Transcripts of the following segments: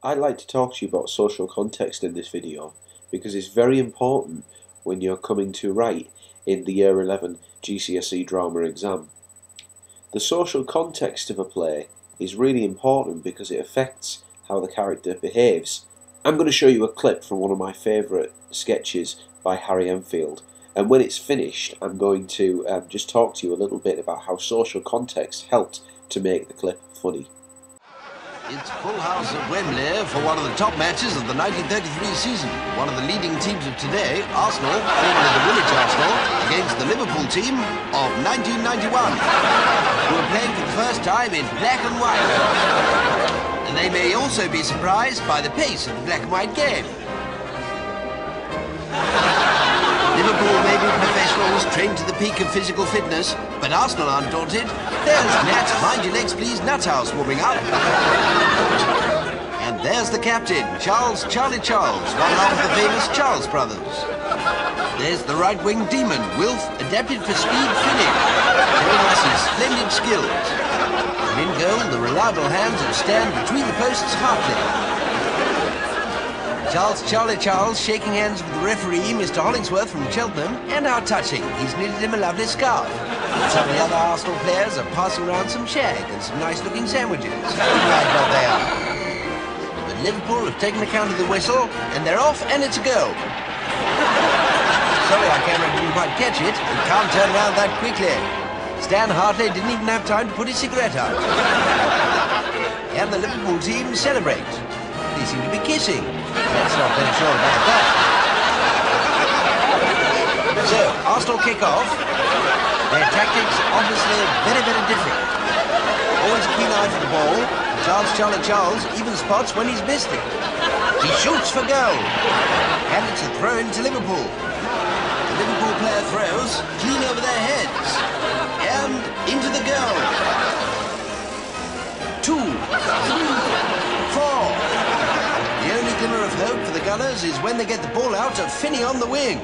I'd like to talk to you about social context in this video because it's very important when you're coming to write in the Year 11 GCSE Drama exam. The social context of a play is really important because it affects how the character behaves. I'm going to show you a clip from one of my favourite sketches by Harry Enfield, and when it's finished I'm going to just talk to you a little bit about how social context helped to make the clip funny. It's full house at Wembley for one of the top matches of the 1933 season. One of the leading teams of today, Arsenal, formerly the Woolwich Arsenal, against the Liverpool team of 1991, who are playing for the first time in black and white. And they may also be surprised by the pace of the black and white game. Liverpool may be professionals trained to the peak of physical fitness, but Arsenal aren't daunted. There's Nat, mind your legs please, Nuthouse warming up. And there's the captain, Charlie Charles, one half of the famous Charles brothers. There's the right-wing demon, Wilf, adapted for speed filling, showing us his splendid skills. And in goal, the reliable hands that stand between the posts Hartley. Charlie Charles shaking hands with the referee, Mr. Hollingsworth from Cheltenham, and how touching, he's knitted him a lovely scarf. Some of the other Arsenal players are passing around some shag and some nice-looking sandwiches. Right what they are. But Liverpool have taken account of the whistle, and they're off, and it's a goal. Sorry our camera didn't quite catch it, it can't turn around that quickly. Stan Hartley didn't even have time to put his cigarette out. And the Liverpool team celebrate. They seem to be kissing. That's not very sure about that. So, Arsenal kick off. Their tactics obviously very, very different. Always a keen eye for the ball. Charlie Charles even spots when he's missed it. He shoots for goal. And it's a throw into Liverpool. The Liverpool player throws clean over their heads. And into the goal. 2, 3, 4. The only glimmer of hope for the Gunners is when they get the ball out of Finney on the wing.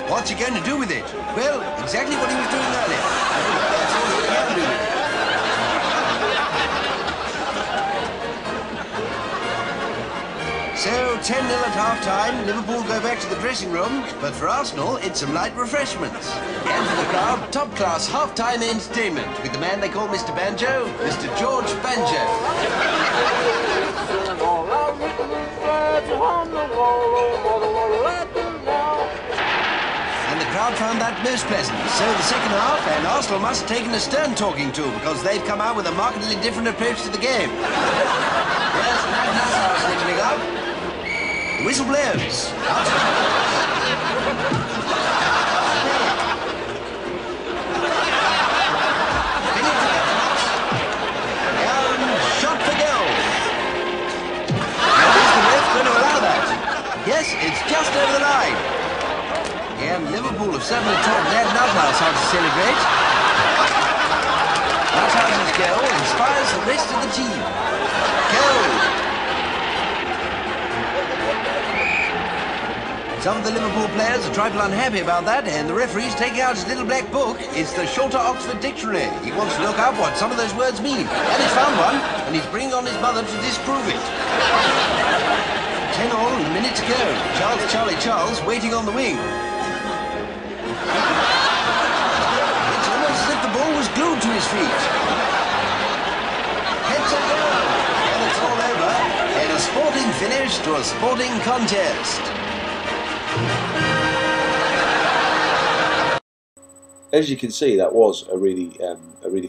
What's he going to do with it? Well, exactly what he was doing earlier. That's all he can do with it. So, 10-0 at half-time, Liverpool go back to the dressing room, but for Arsenal, it's some light refreshments. And for the crowd, top-class half-time entertainment with the man they call Mr. Banjo, Mr. George Banjo. And the crowd found that most pleasant. So the second half, and Arsenal must have taken a stern talking to because they've come out with a markedly different approach to the game. Yes, that's listening up. The whistle blows. Yes, it's just over the line. And Liverpool have suddenly taught Nat Nuthouse how to celebrate. Nuthouse's goal inspires the rest of the team. Goal! Some of the Liverpool players are a trifle unhappy about that, and the referee's taking out his little black book. It's the Shorter Oxford Dictionary. He wants to look up what some of those words mean. And he's found one, and he's bringing on his mother to disprove it. 10 all, a minute to go. Charlie Charles waiting on the wing. It's almost as if the ball was glued to his feet. Heads a goal. And it's all over. And a sporting finish to a sporting contest. As you can see, that was a really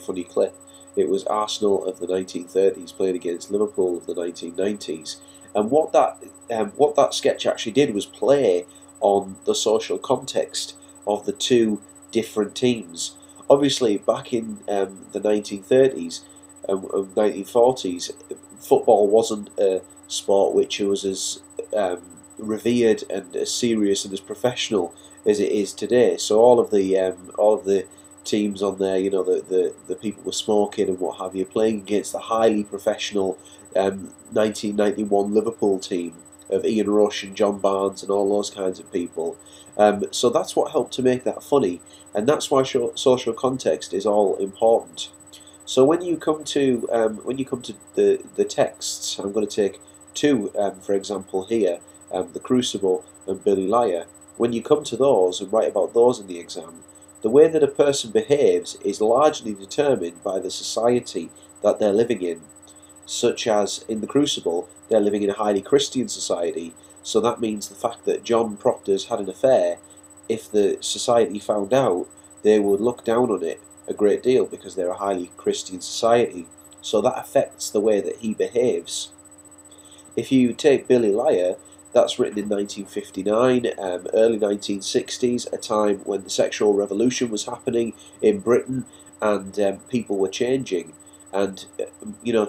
funny clip. It was Arsenal of the 1930s playing against Liverpool of the 1990s. And what that sketch actually did was play on the social context of the two different teams. Obviously, back in the 1930s and 1940s, football wasn't a sport which was as revered and as serious and as professional as it is today. So all of the teams on there, you know, the people were smoking and what have you, playing against the highly professional 1991 Liverpool team of Ian Rush and John Barnes and all those kinds of people. So that's what helped to make that funny, and that's why social context is all important. So when you come to the texts, I'm going to take to, for example, here, The Crucible and Billy Liar, when you come to those and write about those in the exam, the way that a person behaves is largely determined by the society that they're living in. Such as in The Crucible, they're living in a highly Christian society, so that means the fact that John Proctor's had an affair, if the society found out, they would look down on it a great deal because they're a highly Christian society. So that affects the way that he behaves. If you take Billy Liar, that's written in 1959, early 1960s, a time when the sexual revolution was happening in Britain and people were changing. And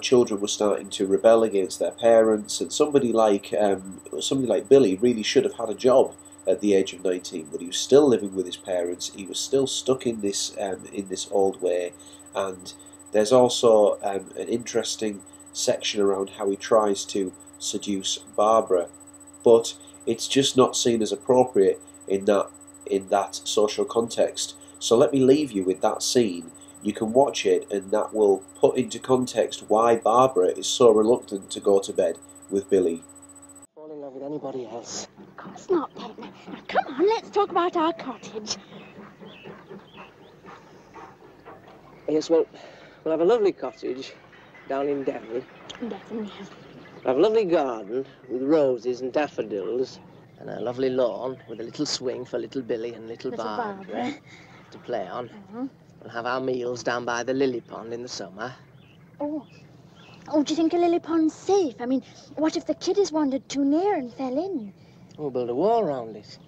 children were starting to rebel against their parents, and somebody like Billy really should have had a job at the age of 19, but he was still living with his parents. He was still stuck in this old way. And there's also an interesting section around how he tries to seduce Barbara, but it's just not seen as appropriate in that social context. So let me leave you with that scene. You can watch it, and that will put into context why Barbara is so reluctant to go to bed with Billy. Fall in love with anybody else. Of course not, Pet. Now, come on, let's talk about our cottage. Yes, well, we'll have a lovely cottage down in Devon. Definitely. We'll have a lovely garden with roses and daffodils, and a lovely lawn with a little swing for little Billy and little Barbara to play on. We'll have our meals down by the lily pond in the summer. Oh, do you think a lily pond's safe? I mean, what if the kiddies wandered too near and fell in? We'll build a wall around it.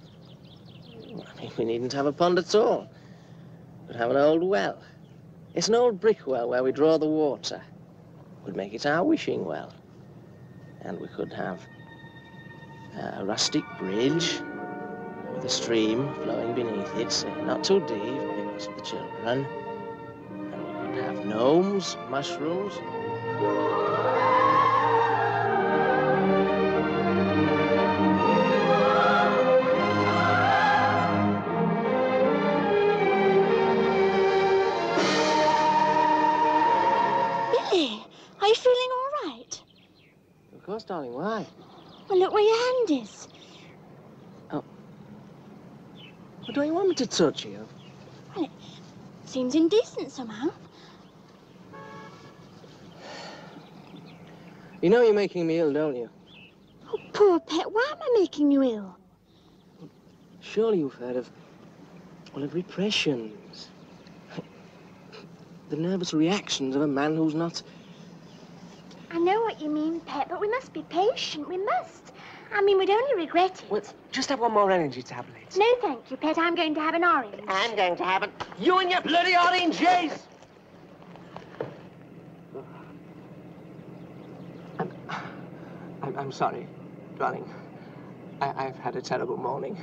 I mean, we needn't have a pond at all. We'd have an old well. It's an old brick well where we draw the water. We'd make it our wishing well. And we could have a rustic bridge with a stream flowing beneath it, not too deep because of the children. And we could have gnomes, mushrooms. Billy, are you feeling all right? Of course, darling, why? Well, look where your hand is. Oh. Well, don't you want me to touch you? Well, it seems indecent somehow. You know you're making me ill, don't you? Oh, poor Pet, why am I making you ill? Surely you've heard of repressions. The nervous reactions of a man who's not... I know what you mean, Pet, but we must be patient. We must. I mean, we'd only regret it. Well, just have one more energy tablet. No, thank you, Pet. I'm going to have an orange. I'm going to have it. You and your bloody oranges! I'm sorry, darling. I've had a terrible morning.